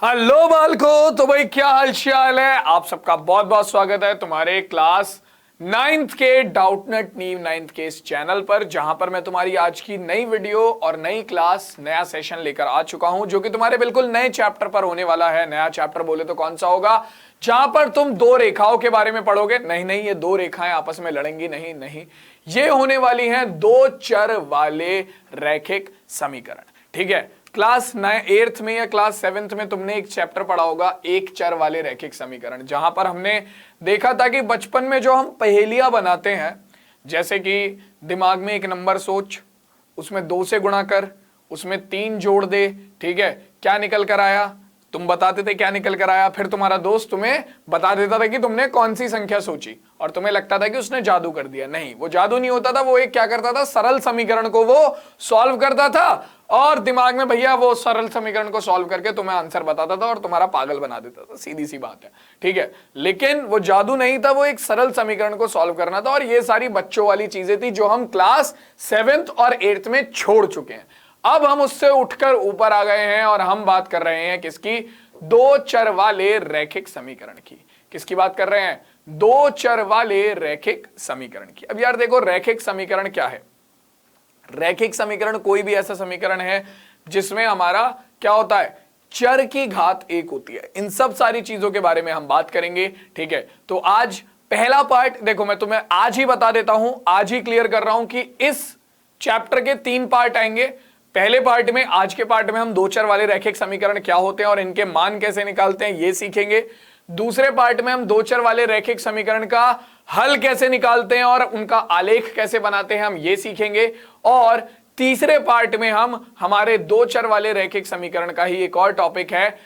Hello बालको, तो भाई क्या हाल चाल है। आप सबका बहुत बहुत स्वागत है तुम्हारे क्लास नाइन्थ के डाउटनेट नीव नाइन्थ के इस चैनल पर, जहां पर मैं तुम्हारी आज की नई वीडियो और नई क्लास नया सेशन लेकर आ चुका हूं, जो कि तुम्हारे बिल्कुल नए चैप्टर पर होने वाला है। नया चैप्टर बोले तो कौन सा होगा, जहां पर तुम दो रेखाओं के बारे में पढ़ोगे। नहीं, ये दो रेखाएं आपस में लड़ेंगी नहीं, ये होने वाली हैं दो चर वाले रैखिक समीकरण। ठीक है, क्लास 8th में या क्लास 7th में तुमने एक चैप्टर पढ़ा होगा, एक चर वाले रैखिक समीकरण, जहां पर हमने देखा था कि बचपन में जो हम पहेलियां बनाते हैं, जैसे कि दिमाग में एक नंबर सोच, उसमें 2 से गुणा कर, उसमें 3 जोड़ दे। ठीक है, क्या निकल कर आया, तुम बताते थे क्या निकल कर आया, फिर तुम्हारा दोस्त तुम्हें बता देता था कि तुमने कौन सी संख्या सोची, और तुम्हें लगता था कि उसने जादू कर दिया। नहीं, वो जादू नहीं होता था, वो एक क्या करता था, सरल समीकरण को वो सॉल्व करता था, और दिमाग में भैया वो सरल समीकरण को सॉल्व करके तुम्हें आंसर बताता था और तुम्हारा पागल बना देता था। सीधी सी बात है, ठीक है। लेकिन वो जादू नहीं था, वो एक सरल समीकरण को सॉल्व करना था, और ये सारी बच्चों वाली चीजें थी जो हम क्लास 7th और 8th में छोड़ चुके हैं। अब हम उससे उठकर ऊपर आ गए हैं और हम बात कर रहे हैं किसकी, दो चर वाले रैखिक समीकरण की। किसकी बात कर रहे हैं, दो चर वाले रैखिक समीकरण की। अब यार देखो, रैखिक समीकरण क्या है। रैखिक समीकरण कोई भी ऐसा समीकरण है जिसमें हमारा क्या होता है, चर की घात 1 होती है। इन सब सारी चीजों के बारे में हम बात करेंगे। ठीक है, तो आज पहला पार्ट देखो, मैं तुम्हें आज ही बता देता हूं, आज ही क्लियर कर रहा हूं कि इस चैप्टर के 3 पार्ट आएंगे। पहले पार्ट में, आज के पार्ट में हम दो चर वाले रैखिक समीकरण क्या होते हैं और इनके मान कैसे निकालते हैं ये सीखेंगे। दूसरे पार्ट में हम दो चर वाले रैखिक समीकरण का हल कैसे निकालते हैं और उनका आलेख कैसे बनाते हैं हम ये सीखेंगे। और तीसरे पार्ट में हम हमारे दो चर वाले रैखिक समीकरण का ही एक और टॉपिक है,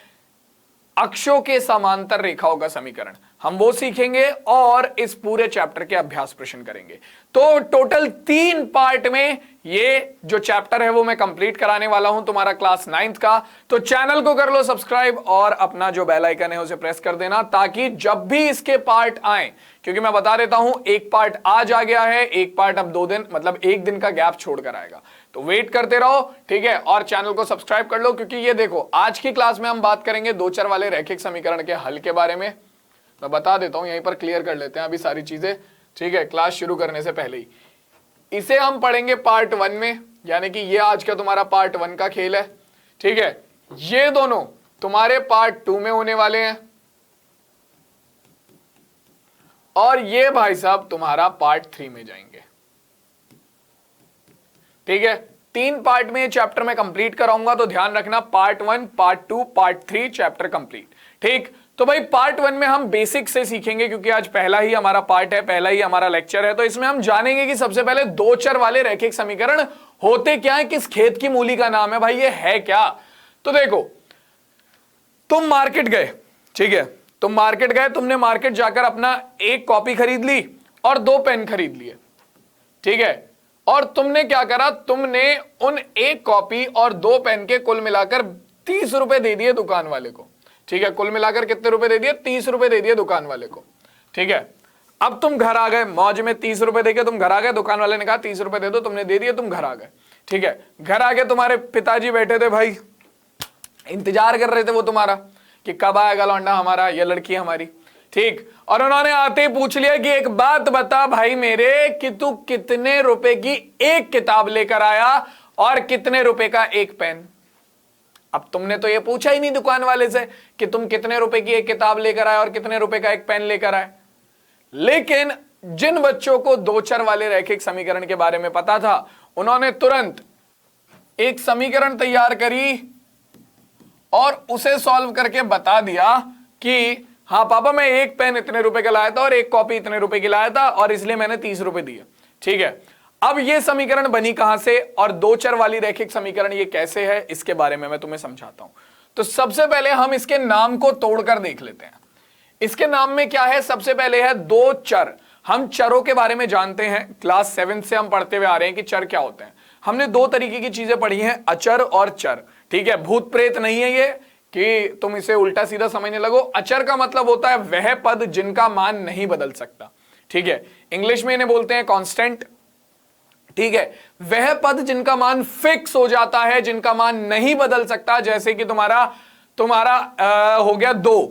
अक्षों के समांतर रेखाओं का समीकरण, हम वो सीखेंगे और इस पूरे चैप्टर के अभ्यास प्रश्न करेंगे। तो टोटल 3 पार्ट में ये जो चैप्टर है वो मैं कंप्लीट कराने वाला हूं तुम्हारा क्लास 9th का। तो चैनल को कर लो सब्सक्राइब और अपना जो बेल आइकन है उसे प्रेस कर देना, ताकि जब भी इसके पार्ट आए, क्योंकि मैं बता देता हूं एक पार्ट आज आ गया है, एक पार्ट अब 2 दिन मतलब 1 दिन का गैप छोड़कर आएगा, तो वेट करते रहो। ठीक है, और चैनल को सब्सक्राइब कर लो, क्योंकि ये देखो आज की क्लास में हम बात करेंगे दो चर वाले रैखिक समीकरण के हल के बारे में। मैं बता देता हूं, यहीं पर क्लियर कर लेते हैं अभी सारी चीजें। ठीक है, क्लास शुरू करने से पहले ही इसे हम पढ़ेंगे पार्ट 1 में, यानी कि ये आज का तुम्हारा पार्ट 1 का खेल है। ठीक है, ये दोनों तुम्हारे पार्ट 2 में होने वाले हैं, और ये भाई साहब तुम्हारा पार्ट 3 में जाएंगे। ठीक है, 3 पार्ट में ये चैप्टर मैं कंप्लीट कराऊंगा, तो ध्यान रखना, part 1, part 2, part 3 chapter complete. ठीक, तो भाई पार्ट 1 में हम बेसिक से सीखेंगे, क्योंकि आज पहला ही हमारा पार्ट है, पहला ही हमारा लेक्चर है। तो इसमें हम जानेंगे कि सबसे पहले दो चर वाले रैखिक समीकरण होते क्या है, किस खेत की मूली का नाम है, भाई ये है क्या। तो देखो, तुम मार्केट गए, ठीक है, तुम मार्केट गए, तुमने मार्केट जाकर अपना एक कॉपी खरीद ली और 2 पेन खरीद लिए। ठीक है, और तुमने क्या करा, तुमने उन एक कॉपी और 2 पेन के कुल मिलाकर 30 रुपए दे दिए दुकान वाले को। ठीक है, कुल मिलाकर कितने रुपए दे दिए, 30 रुपए दे दिए दुकान वाले को। ठीक है, अब तुम घर आ गए, मौज में 30 रुपए देके तुम घर आ गए, दुकान वाले ने कहा 30 रुपए दे दो, तुमने दे दिए, तुम घर आ गए। ठीक है, घर आके तुम्हारे पिताजी बैठे थे भाई, इंतजार कर रहे थे वो तुम्हारा कि कब आएगा लौंडा हमारा, ये लड़की हमारी। ठीक, और उन्होंने आते ही पूछ लिया कि एक बात बता भाई मेरे, कि तू कितने रुपए की एक किताब लेकर आया और कितने रुपए का एक पेन। अब तुमने तो ये पूछा ही नहीं दुकान वाले से कि तुम कितने रुपए की एक किताब लेकर आए और कितने रुपए का एक पेन लेकर आए। लेकिन जिन बच्चों को दो चर वाले रैखिक समीकरण के बारे में पता था, उन्होंने तुरंत एक समीकरण तैयार करी और उसे सॉल्व करके बता दिया कि हाँ पापा, मैं एक पेन इतने रुपए का लाया था और एक कॉपी इतने रुपए की लाया था, और इसलिए मैंने 30 रुपए दिए। ठीक है, अब ये समीकरण बनी कहां से और दो चर वाली रैखिक समीकरण ये कैसे है, इसके बारे में मैं तुम्हें समझाता हूं। तो सबसे पहले हम इसके नाम को तोड़कर देख लेते हैं। इसके नाम में क्या है, सबसे पहले है दो चर। हम चरों के बारे में जानते हैं, क्लास 7 से हम पढ़ते हुए आ रहे हैं कि चर क्या होते हैं। हमने 2 तरीके की चीजें पढ़ी हैं, अचर और चर। ठीक है, भूत प्रेत नहीं है ये कि तुम इसे उल्टा सीधा समझने लगो। अचर का मतलब होता है वह पद जिनका मान नहीं बदल सकता। ठीक है, इंग्लिश में इन्हें बोलते हैं कांस्टेंट। ठीक है, वह पद जिनका मान फिक्स हो जाता है, जिनका मान नहीं बदल सकता, जैसे कि तुम्हारा तुम्हारा हो गया 2,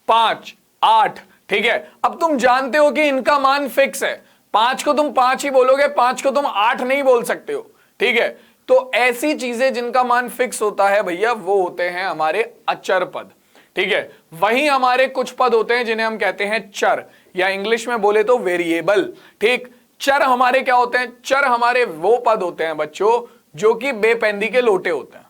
5, 8। ठीक है, अब तुम जानते हो कि इनका मान फिक्स है, 5 को तुम 5 ही बोलोगे, 5 को तुम 8 नहीं बोल सकते हो। ठीक है, तो ऐसी चीजें जिनका मान फिक्स होता है भैया वो होते हैं हमारे अचर पद। ठीक है, वहीं हमारे कुछ पद होते हैं जिन्हें हम कहते हैं चर, या इंग्लिश में बोले तो वेरिएबल। ठीक, चर हमारे क्या होते हैं? चर हमारे वो पद होते हैं बच्चों जो कि बेपेंदी के लोटे होते हैं।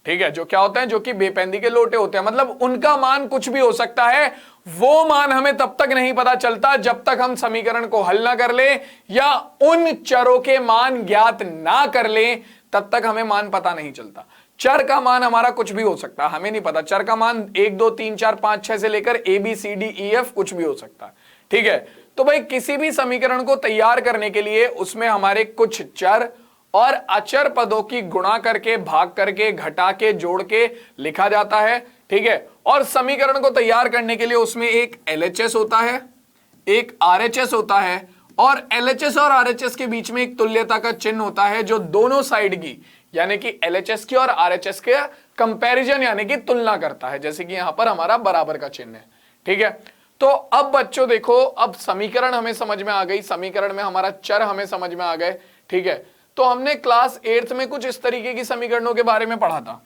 ठीक है, जो क्या होते हैं? जो कि बेपेंदी के लोटे होते हैं, मतलब उनका मान कुछ भी हो सकता है। वो मान हमें तब तक नहीं पता चलता जब तक हम समीकरण को हल ना कर ले या उन चरों के मान ज्ञात ना कर ले, तब तक हमें मान पता नहीं चलता। चर का मान हमारा कुछ भी हो सकता है, हमें नहीं पता। चर का मान 1 2 3 4 5 6 से लेकर ABCDEF कुछ भी हो सकता है। ठीक है, तो भाई किसी भी समीकरण को तैयार करने के लिए उसमें हमारे कुछ चर और अचर पदों की गुणा करके, भाग करके, घटा के, जोड़ के लिखा जाता है। ठीक है, और समीकरण को तैयार करने के लिए उसमें एक LHS होता है, एक RHS होता है, और LHS और RHS के बीच में एक तुल्यता का चिन्ह होता है जो दोनों साइड की, यानी कि LHS की और RHS के कंपैरिजन यानी कि तुलना करता है, जैसे कि यहां पर हमारा बराबर का चिन्ह है। ठीक है, तो अब बच्चों देखो, अब समीकरण हमें समझ में आ गई, समीकरण में हमारा चर हमें समझ में आ गए। ठीक है, तो हमने क्लास 8th में कुछ इस तरीके की समीकरणों के बारे में पढ़ा था।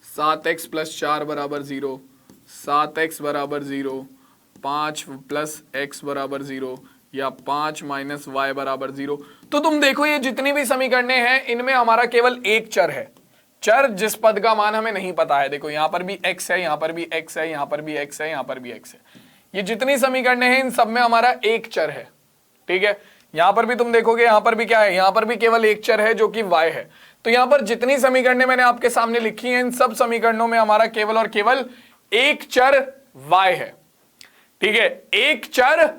सात एक्स प्लस 4 बराबर 0, 7x बराबर 0, 5 प्लस एक्स बराबर 0, या 5 माइनस वाई बराबर 0। तो तुम देखो ये जितनी भी समीकरणें हैं इनमें हमारा केवल एक चर है, चर जिस पद का मान हमें नहीं पता है। देखो यहां पर भी x है, यहां पर भी x है, यहां पर भी x है, यहां पर भी x है। ये जितनी समीकरणें हैं इन सब में हमारा एक चर है। ठीक है, यहां पर भी तुम देखोगे, यहां पर भी क्या है? यहां पर भी केवल एक चर है जो कि y है। तो यहां पर जितनी समीकरणें मैंने आपके सामने लिखी हैं इन सब समीकरणों में हमारा केवल और केवल एक चर y है। ठीक है, एक चर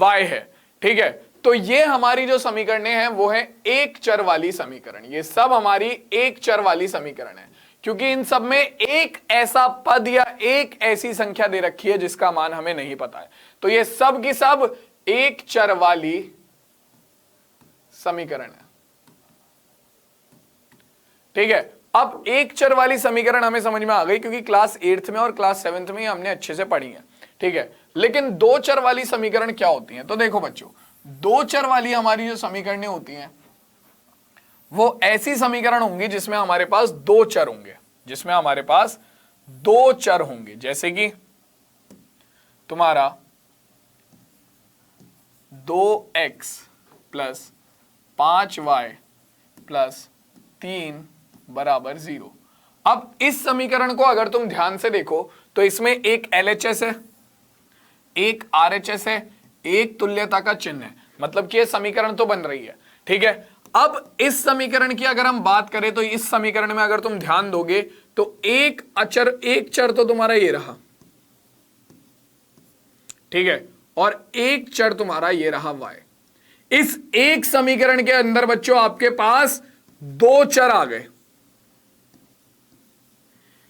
y है। ठीक है, तो ये हमारी जो समीकरणें हैं वो है एक चर वाली समीकरण। ये सब हमारी एक चर वाली समीकरण है, क्योंकि इन सब में एक ऐसा पद या एक ऐसी संख्या दे रखी है जिसका मान हमें नहीं पता है। तो ये सब की सब एक चर वाली समीकरण है। ठीक है, अब एक चर वाली समीकरण हमें समझ में आ गई क्योंकि क्लास 8th में और क्लास 7th में हमने अच्छे से पढ़ी है। ठीक है, लेकिन दो चर वाली समीकरण क्या होती हैं? तो देखो बच्चों, दो चर वाली हमारी जो समीकरणें होती हैं वो ऐसी समीकरण होंगी जिसमें हमारे पास दो चर होंगे, जिसमें हमारे पास दो चर होंगे, जैसे कि तुम्हारा 2x प्लस 5y प्लस 3 बराबर 0। अब इस समीकरण को अगर तुम ध्यान से देखो तो इसमें एक LHS है, एक RHS है, एक तुल्यता का चिन्ह है, मतलब कि ये समीकरण तो बन रही है। ठीक है, अब इस समीकरण की अगर हम बात करें तो इस समीकरण में अगर तुम ध्यान दोगे तो एक चर तो तुम्हारा ये रहा, ठीक है, और एक चर तुम्हारा ये रहा y। इस एक समीकरण के अंदर बच्चों आपके पास दो चर आ गए।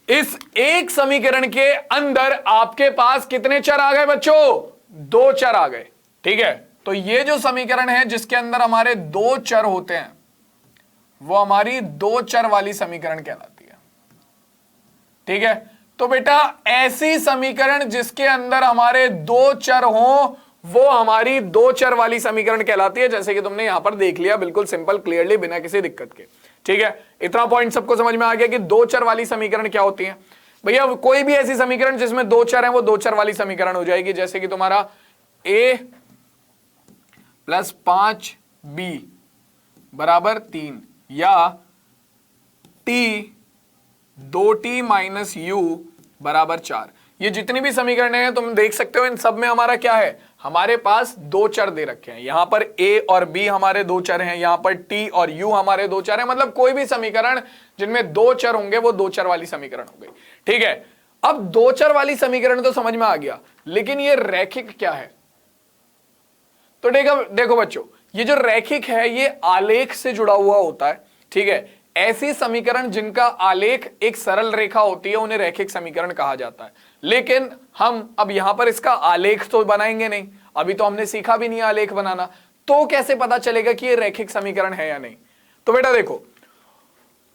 इस एक समीकरण के अंदर आपके पास कितने चर आ गए बच्चों? दो चर आ गए। ठीक है, तो ये जो समीकरण है जिसके अंदर हमारे दो चर होते हैं वो हमारी दो चर वाली समीकरण कहलाती है। ठीक है, तो बेटा ऐसी समीकरण जिसके अंदर हमारे दो चर हों वो हमारी दो चर वाली समीकरण कहलाती है, जैसे कि तुमने यहां पर देख लिया, बिल्कुल सिंपल, क्लियरली, बिना किसी दिक्कत के। ठीक है, इतना पॉइंट सबको समझ में आ गया कि दो चर वाली समीकरण क्या होती है। भैया कोई भी ऐसी समीकरण जिसमें दो चर है वो दो चर वाली समीकरण हो जाएगी, जैसे कि तुम्हारा a प्लस 5b बराबर 3 या t 2t माइनस u बराबर 4। ये जितनी भी समीकरणें हैं तुम देख सकते हो इन सब में हमारा क्या है, हमारे पास दो चर दे रखे हैं। यहां पर a और b हमारे दो चर हैं, यहां पर t और u हमारे दो चर हैं, मतलब कोई भी समीकरण जिनमें दो चर होंगे वो दो चर वाली समीकरण हो गई। ठीक है, अब दो चर वाली समीकरण तो समझ में आ गया, लेकिन ये रैखिक क्या है? तो देखो बच्चों, ये जो रैखिक है ये आलेख से जुड़ा हुआ होता है। ठीक है, ऐसी समीकरण जिनका आलेख एक सरल रेखा होती है उन्हें रैखिक समीकरण कहा जाता है। लेकिन हम अब यहां पर इसका आलेख तो बनाएंगे नहीं, अभी तो हमने सीखा भी नहीं आलेख बनाना, तो कैसे पता चलेगा कि ये रैखिक समीकरण है या नहीं? तो बेटा देखो,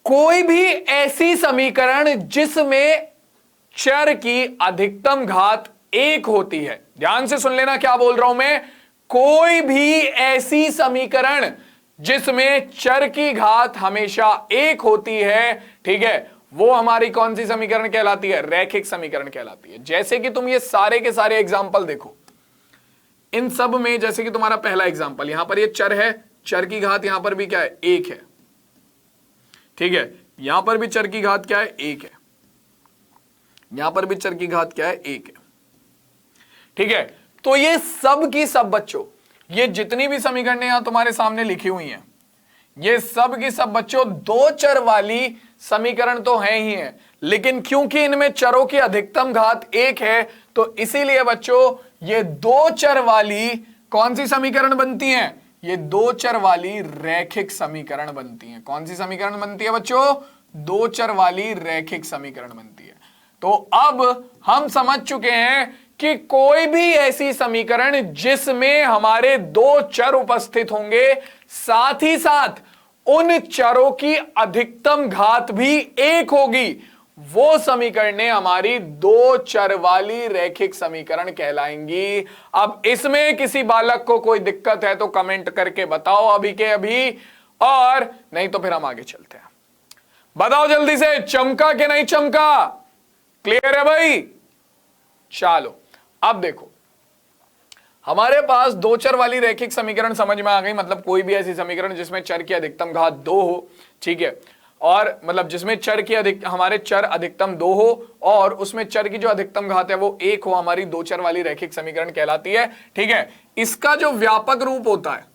कोई भी ऐसी समीकरण जिसमें चर की अधिकतम घात 1 होती है, ध्यान से सुन लेना क्या बोल रहा हूं मैं, कोई भी ऐसी समीकरण जिसमें चर की घात हमेशा 1 होती है, ठीक है, वो हमारी कौन सी समीकरण कहलाती है? रैखिक समीकरण कहलाती है। जैसे कि तुम ये सारे के सारे एग्जाम्पल देखो, इन सब में जैसे कि तुम्हारा पहला एग्जाम्पल, यहां पर ये चर है, चर की घात यहां पर भी क्या है? 1 है, ठीक है, यहां पर भी चर की घात क्या है? 1 है, यहां पर भी चर की घात क्या है? 1 है, ठीक है। तो ये सब की सब बच्चों, ये जितनी भी समीकरणें यहां तुम्हारे सामने लिखी हुई हैं, ये सब की सब बच्चों दो चर वाली समीकरण तो है ही है, लेकिन क्योंकि इनमें चरों की अधिकतम घात 1 है, तो इसीलिए बच्चों ये दो चर वाली कौन सी समीकरण बनती हैं? ये दो चर वाली रैखिक समीकरण बनती हैं। कौन सी समीकरण बनती है बच्चों? दो चर वाली रैखिक समीकरण बनती है। तो अब हम समझ चुके हैं कि कोई भी ऐसी समीकरण जिसमें हमारे दो चर उपस्थित होंगे, साथ ही साथ उन चरों की अधिकतम घात भी 1 होगी, वो समीकरणें हमारी दो चर वाली रैखिक समीकरण कहलाएंगी। अब इसमें किसी बालक को कोई दिक्कत है तो कमेंट करके बताओ अभी के अभी, और नहीं तो फिर हम आगे चलते हैं। बताओ जल्दी से, चमका कि नहीं चमका? क्लियर है भाई? चलो अब देखो, हमारे पास दो चर वाली रैखिक समीकरण समझ में आ गई, मतलब कोई भी ऐसी समीकरण जिसमें चर की अधिकतम घात 2 हो, ठीक है, और मतलब जिसमें चर की हमारे चर अधिकतम 2 हो और उसमें चर की जो अधिकतम घात है वो 1 हो, हमारी दो चर वाली रैखिक समीकरण कहलाती है, ठीक है। इसका जो व्यापक रूप होता है,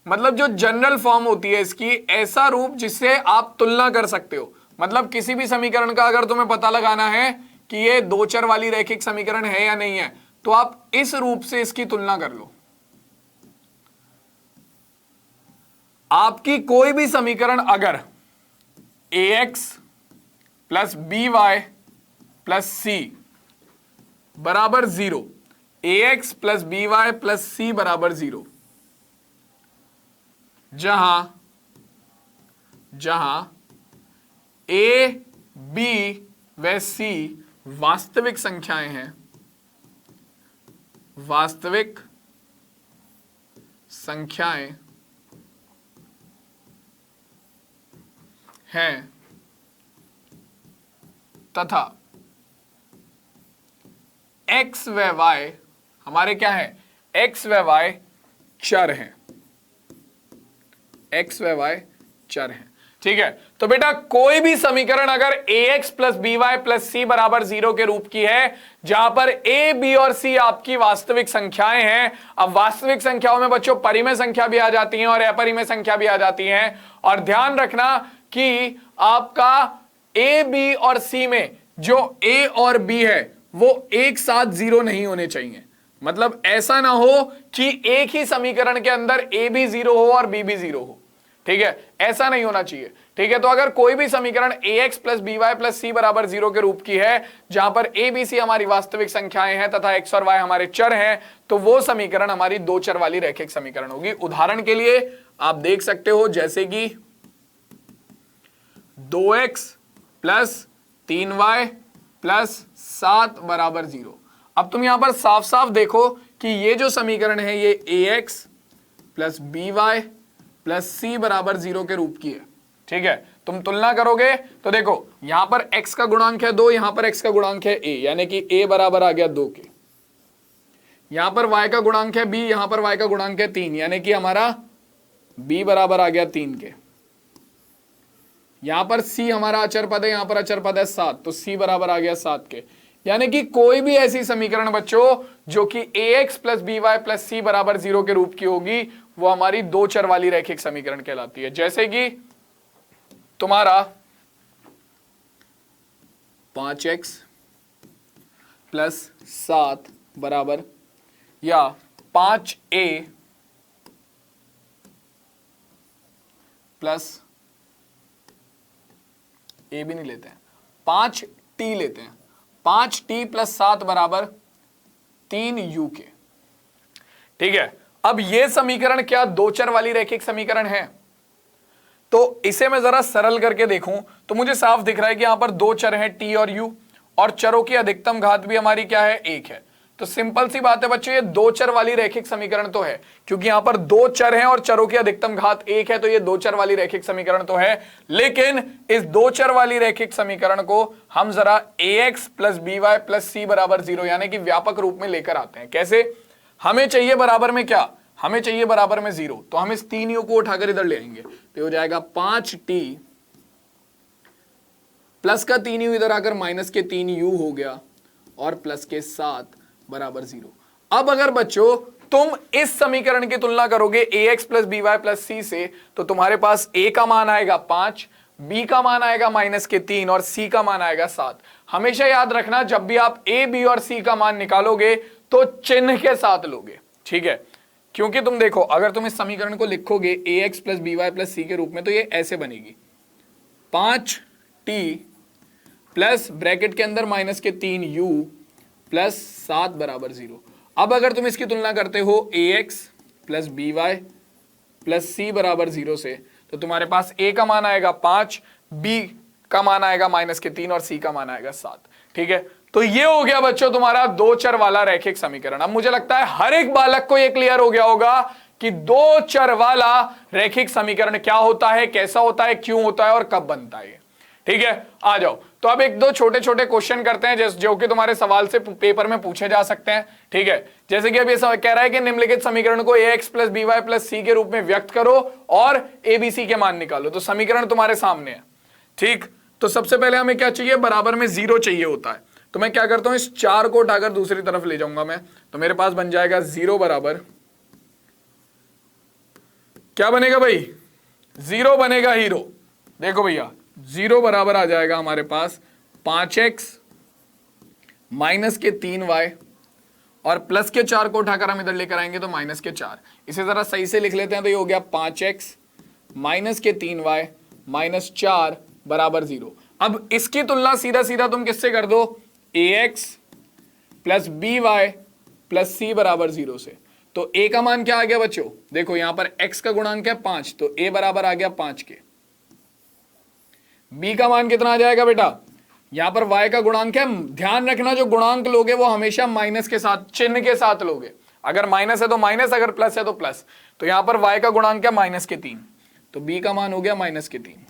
मतलब जो जनरल फॉर्म होती है इसकी, ऐसा रूप जिससे आप तुलना कर सकते हो, मतलब किसी भी समीकरण का अगर तुम्हें पता लगाना है कि ये दो चर वाली रैखिक समीकरण है या नहीं है, तो आप इस रूप से इसकी तुलना कर लो। आपकी कोई भी समीकरण अगर ax plus b y plus c बराबर 0, ax plus b y plus c बराबर 0, जहां a, b व c वास्तविक संख्याएं हैं, वास्तविक संख्याएं हैं तथा x व y हमारे क्या है? x व y चर हैं, x व y चर हैं, ठीक है। तो बेटा कोई भी समीकरण अगर ax plus b y plus c बराबर 0 के रूप की है, जहां पर a, b और c आपकी वास्तविक संख्याएं हैं। अब वास्तविक संख्याओं में बच्चों परिमेय संख्या भी आ जाती हैं और अपरिमेय संख्या भी आ जाती हैं, और ध्यान रखना कि आपका a, b और c में जो a और b है वो एक साथ 0 नहीं होने चाहिए, मतलब ऐसा ना हो कि एक ही समीकरण के अंदर a भी 0 हो और b भी 0 हो, ठीक है, ऐसा नहीं होना चाहिए, ठीक है। तो अगर कोई भी समीकरण ax plus b y plus c बराबर 0 के रूप की है, जहां पर a, b, c हमारी वास्तविक संख्याएं हैं तथा x और y हमारे चर हैं, तो वो समीकरण हमारी दो चर वाली रैखिक समीकरण होगी। उदाहरण के लिए आप देख सकते हो, जैसे कि 2x प्लस 3y प्लस 7 बराबर 0। अब तुम यहां पर साफ साफ देखो कि ये जो समीकरण है ये ax plus b y plus c बराबर 0 के रूप की है, ठीक है। तुम तुलना करोगे तो देखो यहां पर x का गुणांक है 2, यहां पर x का गुणांक है a, यानी कि a बराबर आ गया 2 के। यहां पर y का गुणांक है b, यहां पर y का गुणांक है 3, यानी कि हमारा b बराबर आ गया 3 के। यहां पर c हमारा अचर पद है, यहां पर अचर पद है 7, तो c बराबर आ गया 7 के। यानी कि कोई भी ऐसी समीकरण बच्चों जो कि ax plus b y plus c बराबर 0 के रूप की होगी, वो हमारी दो चर वाली रैखिक समीकरण कहलाती है। जैसे कि तुम्हारा 5x प्लस 7 बराबर, या 5a प्लस a भी नहीं लेते हैं, 5t लेते हैं, 5t प्लस 7 बराबर 3u के, ठीक है। अब यह समीकरण क्या दो चर वाली रैखिक समीकरण है? तो इसे मैं जरा सरल करके देखूं तो मुझे साफ दिख रहा है कि यहां पर दो चर हैं टी और यू, और चरों की अधिकतम घात भी हमारी क्या है, एक है। तो सिंपल सी बात है बच्चों, ये दो चर वाली रैखिक समीकरण तो है, क्योंकि यहां पर दो चर हैं और चरों की अधिकतम घात एक है, तो ये दो चर वाली रैखिक समीकरण तो है। लेकिन इस दो चर वाली रैखिक समीकरण को हम जरा ax plus b y plus c बराबर 0 यानी कि व्यापक रूप में लेकर आते हैं। कैसे? हमें चाहिए बराबर में क्या, हमें चाहिए बराबर में 0, तो हम इस 3 u को उठाकर इधर ले आएंगे, तो हो जाएगा 5t प्लस का 3u इधर आकर माइनस के 3u हो गया, और प्लस के 7 बराबर 0। अब अगर बच्चों तुम इस समीकरण की तुलना करोगे ax plus b y plus c से, तो तुम्हारे पास a का मान आएगा 5, b का मान आएगा माइनस के 3 और c का मान आएगा 7। हमेशा याद रखना, जब भी आप a, b और c का मान निकालोगे तो चिन्ह के साथ लोगे, ठीक है? क्योंकि तुम देखो, अगर तुम इस समीकरण को लिखोगे ax plus b y plus c के रूप में, तो ये ऐसे बनेगी 5t प्लस ब्रैकेट के अंदर माइनस के 3u प्लस 7 बराबर 0। अब अगर तुम इसकी तुलना करते हो ax plus b y plus c बराबर 0 से, तो तुम्हारे पास a का मान आएगा 5, b का मान आएगा माइनस के 3 और c का मान आएगा 7, ठीक है? तो ये हो गया बच्चों तुम्हारा दो चर वाला रैखिक समीकरण। अब मुझे लगता है हर एक बालक को ये क्लियर हो गया होगा कि दो चर वाला रैखिक समीकरण क्या होता है, कैसा होता है, क्यों होता है और कब बनता है, ठीक है? आ जाओ, तो अब एक दो छोटे छोटे क्वेश्चन करते हैं जो कि तुम्हारे सवाल से पेपर में पूछे जा सकते हैं, ठीक है? जैसे कि अब ये कह रहा है कि निम्नलिखित समीकरण को ax plus b y plus c के रूप में व्यक्त करो और abc के मान निकालो। तो समीकरण तुम्हारे सामने है, ठीक? तो सबसे पहले हमें क्या चाहिए, बराबर में 0 चाहिए होता है। तो मैं क्या करता हूं, इस 4 को उठाकर दूसरी तरफ ले जाऊंगा मैं, तो मेरे पास बन जाएगा 0 बराबर, क्या बनेगा भाई, 0 बनेगा हीरो। देखो भैया 0 बराबर आ जाएगा हमारे पास 5x माइनस के 3y, और प्लस के 4 को उठाकर हम इधर लेकर आएंगे तो माइनस के 4। इसे जरा सही से लिख लेते हैं, तो ये हो गया 5x माइनस के 3y माइनस 4 बराबर 0। अब इसकी तुलना सीधा सीधा तुम किससे कर दो, ax plus b y plus c बराबर 0 से। तो a का मान क्या आ गया बच्चों, देखो यहां पर x का गुणांक है 5, तो a बराबर आ गया 5 के। b का मान कितना आ जाएगा बेटा, यहां पर y का गुणांक है, ध्यान रखना जो गुणांक लोगे वो हमेशा माइनस के साथ, चिन्ह के साथ लोगे। अगर माइनस है तो माइनस, अगर प्लस है तो प्लस। तो यहां पर y का गुणांक है माइनस के 3, तो b का मान हो गया माइनस के 3।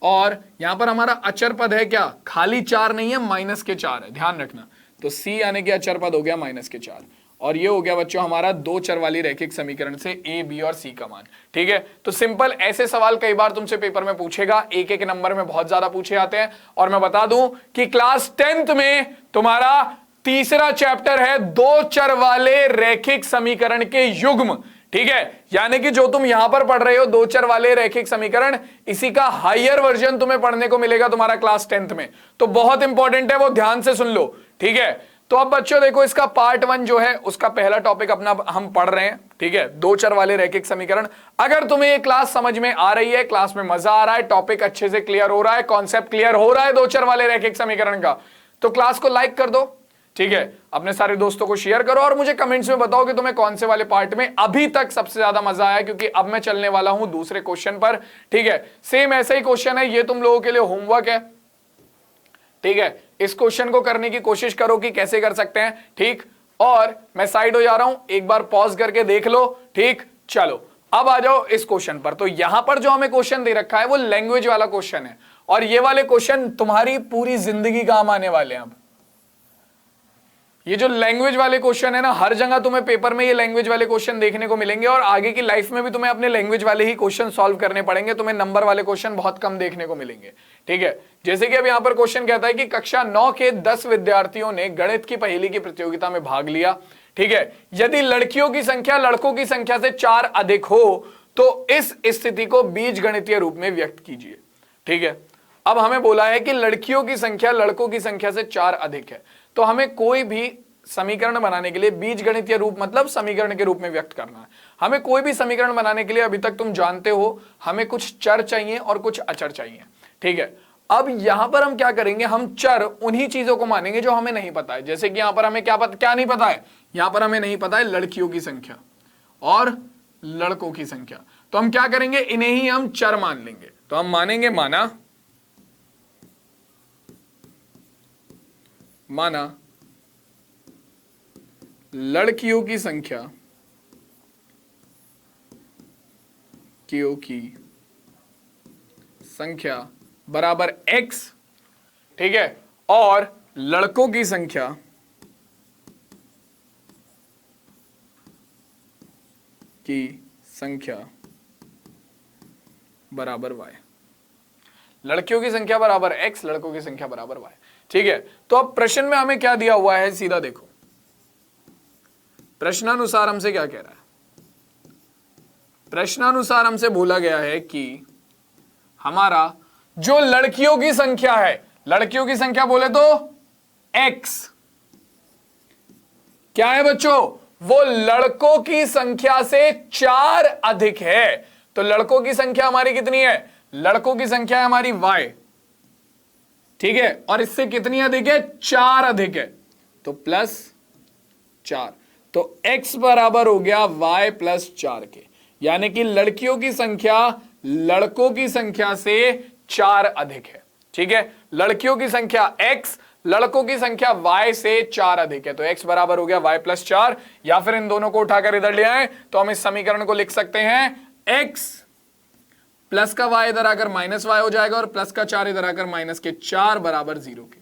और यहां पर हमारा अचर पद है क्या, खाली 4 नहीं है, माइनस के 4 है, ध्यान रखना। तो c यानी कि अचर पद हो गया माइनस के 4, और ये हो गया बच्चों हमारा दो चर वाली रैखिक समीकरण से a, b और c का मान, ठीक है? तो सिंपल ऐसे सवाल कई बार तुमसे पेपर में पूछेगा, एक एक नंबर में बहुत ज्यादा पूछे जाते हैं। और मैं बता दूं कि क्लास 10th में तुम्हारा तीसरा चैप्टर है दो चर वाले रैखिक समीकरण के युग्म, ठीक है? यानी कि जो तुम यहां पर पढ़ रहे हो दो चर वाले रैखिक समीकरण, इसी का हायर वर्जन तुम्हें पढ़ने को मिलेगा तुम्हारा क्लास 10th में। तो बहुत इंपॉर्टेंट है, वो ध्यान से सुन लो, ठीक है? तो अब बच्चों देखो, इसका पार्ट 1 जो है उसका पहला टॉपिक अपना हम पढ़ रहे हैं, ठीक है? दो चर वाले रैखिक समीकरण। अगर तुम्हें ये क्लास समझ में आ रही है, क्लास में मजा आ रहा है, टॉपिक अच्छे से क्लियर हो रहा है, कॉन्सेप्ट क्लियर हो रहा है दो चर वाले रैखिक समीकरण का, तो क्लास को लाइक कर दो, ठीक है? अपने सारे दोस्तों को शेयर करो और मुझे कमेंट्स में बताओ कि तुम्हें कौन से वाले पार्ट में अभी तक सबसे ज्यादा मजा आया, क्योंकि अब मैं चलने वाला हूं दूसरे क्वेश्चन पर, ठीक है? सेम ऐसा ही क्वेश्चन है, ये तुम लोगों के लिए होमवर्क है, ठीक है? इस क्वेश्चन को करने की कोशिश करो कि कैसे कर सकते हैं, ठीक? और मैं साइड हो जा रहा हूं, एक बार पॉज करके देख लो, ठीक? चलो अब आ जाओ इस क्वेश्चन पर। तो यहां पर जो हमें क्वेश्चन दे रखा है वो लैंग्वेज वाला क्वेश्चन है, और ये वाले क्वेश्चन तुम्हारी पूरी जिंदगी काम आने वाले हैं। अब ये जो लैंग्वेज वाले क्वेश्चन है ना, हर जगह तुम्हें पेपर में ये लैंग्वेज वाले क्वेश्चन देखने को मिलेंगे, और आगे की लाइफ में भी तुम्हें अपने लैंग्वेज वाले ही क्वेश्चन सॉल्व करने पड़ेंगे, तुम्हें नंबर वाले क्वेश्चन बहुत कम देखने को मिलेंगे, ठीक है? जैसे कि अब यहां पर क्वेश्चन कहता है कि कक्षा 9 के 10 विद्यार्थियों ने गणित की पहेली की प्रतियोगिता में भाग लिया, ठीक है? यदि लड़कियों की संख्या लड़कों की संख्या से 4 अधिक हो तो इस स्थिति को बीजगणितीय रूप में व्यक्त कीजिए, ठीक है? अब हमें बोला है कि लड़कियों की संख्या लड़कों की संख्या से 4 अधिक है, तो हमें कोई भी समीकरण बनाने के लिए बीजगणितीय रूप मतलब समीकरण के रूप में व्यक्त करना है। हमें कोई भी समीकरण बनाने के लिए अभी तक तुम जानते हो हमें कुछ चर चाहिए और कुछ अचर चाहिए, ठीक है? अब यहां पर हम क्या करेंगे, हम चर उन्हीं चीजों को मानेंगे जो हमें नहीं पता है। जैसे कि यहां पर हमें क्या नहीं पता है, यहां पर हमें नहीं पता है लड़कियों की संख्या, और लड़कों की संख्या। तो हम क्या करेंगे, इन्हें ही हम चर मान लेंगे। तो हम मानेंगे माना लड़कियों की संख्या बराबर x, ठीक है, और लड़कों की संख्या बराबर y। लड़कियों की संख्या बराबर x, लड़कों की संख्या बराबर y, ठीक है। तो अब प्रश्न में हमें क्या दिया हुआ है, सीधा देखो प्रश्नानुसार हमसे क्या कह रहा है। प्रश्नानुसार हमसे बोला गया है कि हमारा जो लड़कियों की संख्या है, लड़कियों की संख्या बोले तो x, क्या है बच्चों, वो लड़कों की संख्या से 4 अधिक है। तो लड़कों की संख्या हमारी कितनी है, लड़कों की संख्या है हमारी y, ठीक है, और इससे कितनी अधिक है, 4 अधिक है, तो +4। तो x बराबर हो गया y +4 के, यानी कि लड़कियों की संख्या लड़कों की संख्या से 4 अधिक है, ठीक है। लड़कियों की संख्या x, लड़कों की संख्या y से 4 अधिक है। तो x बराबर हो गया y +4, या फिर इन दोनों को उठाकर इधर ले आए तो हम इस समीकरण को लिख सकते हैं x प्लस का y इधर आकर -y हो जाएगा और प्लस का 4 इधर आकर -4 बराबर 0 के,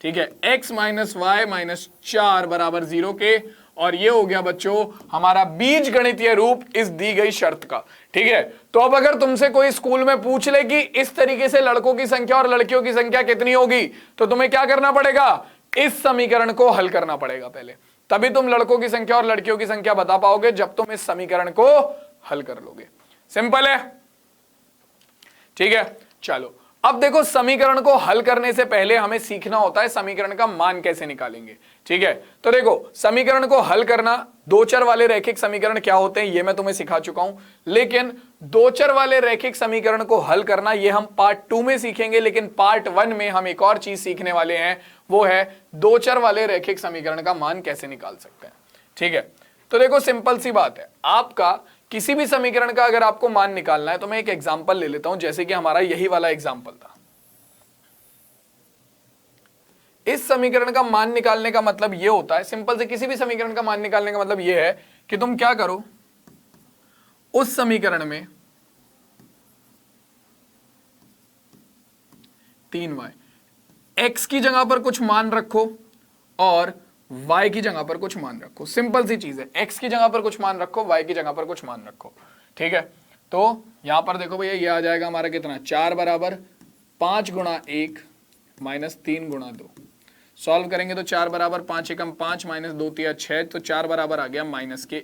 ठीक है। x -y -4 बराबर 0 के, और ये हो गया बच्चों हमारा बीज गणितीय रूप इस दी गई शर्त का, ठीक है। तो अब अगर तुमसे कोई स्कूल में पूछ ले कि इस तरीके से लड़कों की संख्या और लड़कियों की संख्या कितनी होगी, तो तुम्हें क्या करना पड़ेगा, इस समीकरण को हल करना पड़ेगा पहले, तभी तुम लड़कों की संख्या और लड़कियों की संख्या बता पाओगे, जब तुम इस समीकरण को हल कर लोगे। सिंपल है, ठीक है। चलो अब देखो, समीकरण को हल करने से पहले हमें सीखना होता है समीकरण का मान कैसे निकालेंगे, ठीक है। तो देखो, समीकरण को हल करना, दो चर वाले रैखिक समीकरण क्या होते हैं ये मैं तुम्हें सिखा चुका हूं, लेकिन दो चर वाले रैखिक समीकरण को हल करना ये हम पार्ट 2 में सीखेंगे, लेकिन पार्ट 1 में हम एक और चीज सीखने वाले हैं, वो है दो चर वाले रैखिक समीकरण का मान कैसे निकाल सकते हैं, ठीक है। तो देखो, सिंपल सी बात है, आपका किसी भी समीकरण का अगर आपको मान निकालना है तो मैं एक एग्जांपल ले लेता हूं, जैसे कि हमारा यही वाला एग्जांपल था। इस समीकरण का मान निकालने का मतलब यह होता है, सिंपल से किसी भी समीकरण का मान निकालने का मतलब यह है कि तुम क्या करो, उस समीकरण में 3y, x की जगह पर कुछ मान रखो और y की जगह पर कुछ मान रखो। सिंपल सी चीज है, x की जगह पर कुछ मान रखो, y की जगह पर कुछ मान रखो, ठीक है। तो यहां पर देखो भैया, ये आ जाएगा हमारा कितना, 4 बराबर 5 गुणा 1 माइनस 3 गुणा 2। सॉल्व करेंगे तो 4 बराबर 5 एकम 5 माइनस 2 तिया 6, तो 4 बराबर आ गया -1 के,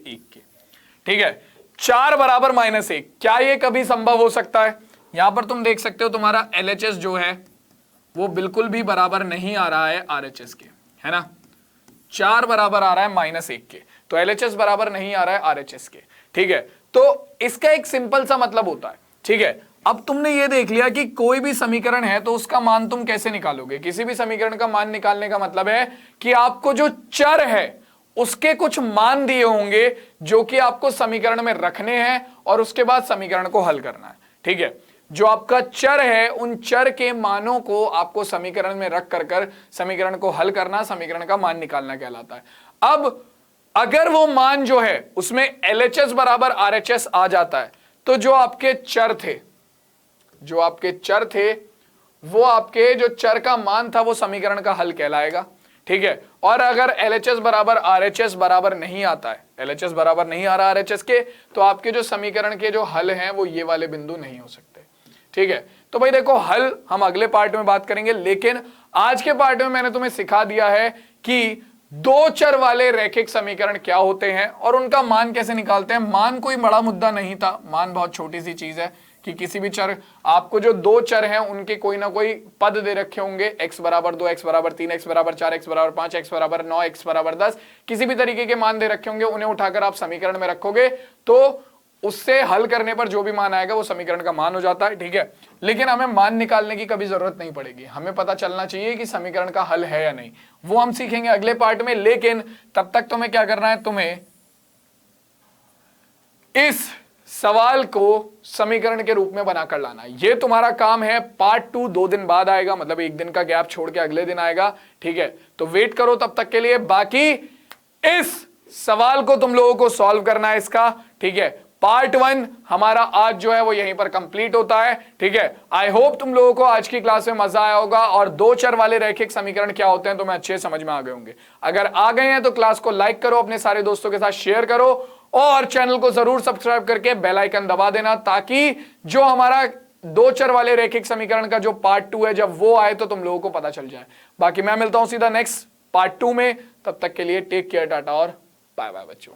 ठीक है। 4 बराबर -1, क्या ये कभी संभव हो सकता है? यहां पर तुम देख सकते हो तुम्हारा LHS जो है वो बिल्कुल भी बराबर नहीं आ रहा है RHS के, है ना। 4 बराबर आ रहा है -1 के, तो LHS बराबर नहीं आ रहा है RHS के, ठीक है। तो इसका एक सिंपल सा मतलब होता है, ठीक है। अब तुमने ये देख लिया कि कोई भी समीकरण है तो उसका मान तुम कैसे निकालोगे। किसी भी समीकरण का मान निकालने का मतलब है कि आपको जो चर है उसके कुछ मान दिए होंगे जो कि आपको समीकरण में रखने हैं और उसके बाद समीकरण को हल करना है, ठीक है। जो आपका चर है उन चर के मानों को आपको समीकरण में रख कर समीकरण को हल करना, समीकरण का मान निकालना कहलाता है। अब अगर वो मान जो है उसमें LHS बराबर RHS आ जाता है तो जो आपके चर थे वो आपके जो चर का मान था वो समीकरण का हल कहलाएगा, ठीक है। और अगर LHS बराबर RHS बराबर नहीं आता है, LHS बराबर नहीं आ रहा RHS के, तो आपके जो समीकरण के जो हल हैं वो ये वाले बिंदु नहीं हो सकते, ठीक है। तो भाई देखो, हल हम अगले पार्ट में बात करेंगे, लेकिन आज के पार्ट में मैंने तुम्हें सिखा दिया है कि दो चर वाले रैखिक समीकरण क्या होते हैं और उनका मान कैसे निकालते हैं। मान कोई बड़ा मुद्दा नहीं था, मान बहुत छोटी सी चीज है कि किसी भी चर, आपको जो दो चर हैं उनके कोई ना कोई पद दे रखे होंगे, x बराबर 2, x बराबर 3, x बराबर 4, x बराबर 5, x बराबर 9, x बराबर 10, किसी भी तरीके के मान दे रखे होंगे, उन्हें उठाकर आप समीकरण में रखोगे तो उससे हल करने पर जो भी मान आएगा वो समीकरण का मान हो जाता है, ठीक है। लेकिन हमें मान निकालने की कभी जरूरत नहीं पड़ेगी, हमें पता चलना चाहिए कि समीकरण का हल है या नहीं, वो हम सीखेंगे अगले पार्ट में। लेकिन तब तक तुम्हें क्या करना है, तुम्हें इस सवाल को समीकरण के रूप में बनाकर लाना। ये तुम्हारा काम है। पार्ट 2 2 दिन बाद आएगा, मतलब एक दिन का गैप छोड़ के अगले दिन आएगा, ठीक है। तो वेट करो तब तक के लिए। बाकी इस सवाल को तुम लोगों को सॉल्व करना है इसका, ठीक है। पार्ट 1 हमारा आज जो है वो यहीं पर कंप्लीट होता है, ठीक है। आई होप तुम लोगों को आज की क्लास में मजा आया होगा और दो चर वाले रैखिक समीकरण क्या होते हैं तुम्हें अच्छे समझ में आ गए होंगे। अगर आ गए हैं तो क्लास को लाइक करो, अपने सारे दोस्तों के साथ शेयर करो और चैनल को जरूर सब्सक्राइब करके बेल आइकन दबा देना, ताकि जो हमारा दो चर वाले रैखिक समीकरण का जो पार्ट 2 है जब वो आए तो तुम लोगों को पता चल जाए। बाकी मैं मिलता हूं सीधा नेक्स्ट पार्ट 2 में, तब तक के लिए टेक केयर, टाटा और बाय बाय बच्चों।